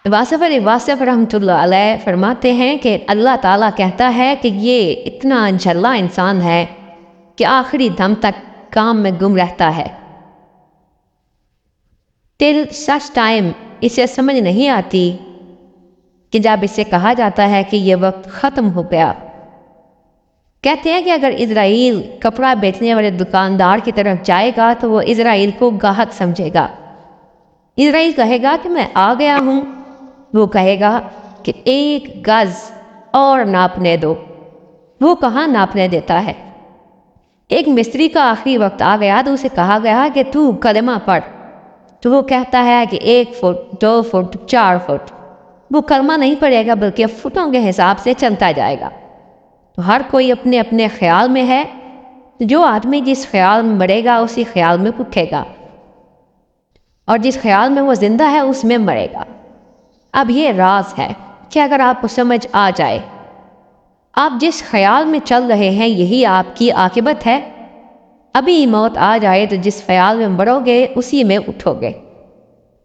واصف رحمۃ اللہ علیہ فرماتے ہیں کہ اللہ تعالیٰ کہتا ہے کہ یہ اتنا جھلا انسان ہے کہ آخری دم تک کام میں گم رہتا ہے. ٹل سچ ٹائم اسے سمجھ نہیں آتی کہ جب اسے کہا جاتا ہے کہ یہ وقت ختم ہو گیا. کہتے ہیں کہ اگر اسرائیل کپڑا بیچنے والے دکاندار کی طرف جائے گا تو وہ اسرائیل کو گاہک سمجھے گا. اسرائیل کہے گا کہ میں آ گیا ہوں. وہ کہے گا کہ 1 گز اور ناپنے دو. وہ کہاں ناپنے دیتا ہے. ایک مستری کا آخری وقت آ گیا تو اسے کہا گیا کہ تو کلمہ پڑھ. تو وہ کہتا ہے کہ 1 فٹ 2 فٹ 4 فٹ. وہ کلمہ نہیں پڑھے گا بلکہ فٹوں کے حساب سے چلتا جائے گا. تو ہر کوئی اپنے اپنے خیال میں ہے. جو آدمی جس خیال میں مرے گا اسی خیال میں اٹھے گا، اور جس خیال میں وہ زندہ ہے اس میں مرے گا. اب یہ راز ہے کہ اگر آپ کو سمجھ آ جائے، آپ جس خیال میں چل رہے ہیں یہی آپ کی عاقبت ہے. ابھی موت آ جائے تو جس خیال میں مرو گے اسی میں اٹھو گے.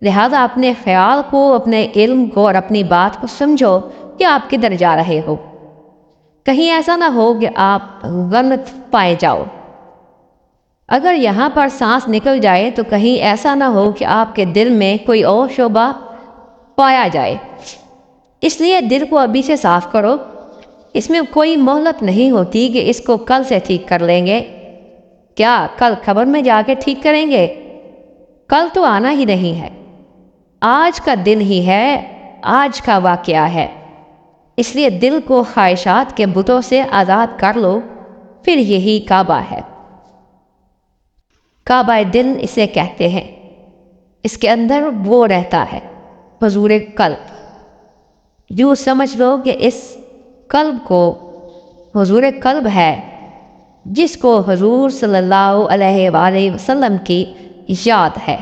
لہذا اپنے خیال کو، اپنے علم کو اور اپنی بات کو سمجھو کہ آپ کدھر جا رہے ہو. کہیں ایسا نہ ہو کہ آپ غلط پائے جاؤ. اگر یہاں پر سانس نکل جائے تو کہیں ایسا نہ ہو کہ آپ کے دل میں کوئی اور شعبہ پایا جائے. اس لیے دل کو ابھی سے صاف کرو. اس میں کوئی مہلت نہیں ہوتی کہ اس کو کل سے ٹھیک کر لیں گے. کیا کل خبر میں جا کے ٹھیک کریں گے؟ کل تو آنا ہی نہیں ہے. آج کا دن ہی ہے، آج کا واقعہ ہے. اس لیے دل کو خواہشات کے بتوں سے آزاد کر لو. پھر یہی کعبہ ہے. کعبہ دل اسے کہتے ہیں. اس کے اندر وہ رہتا ہے، حضور قلب. یوں سمجھ لو کہ اس قلب کو حضور قلب ہے، جس کو حضور صلی اللہ علیہ وآلہ وسلم کی یاد ہے.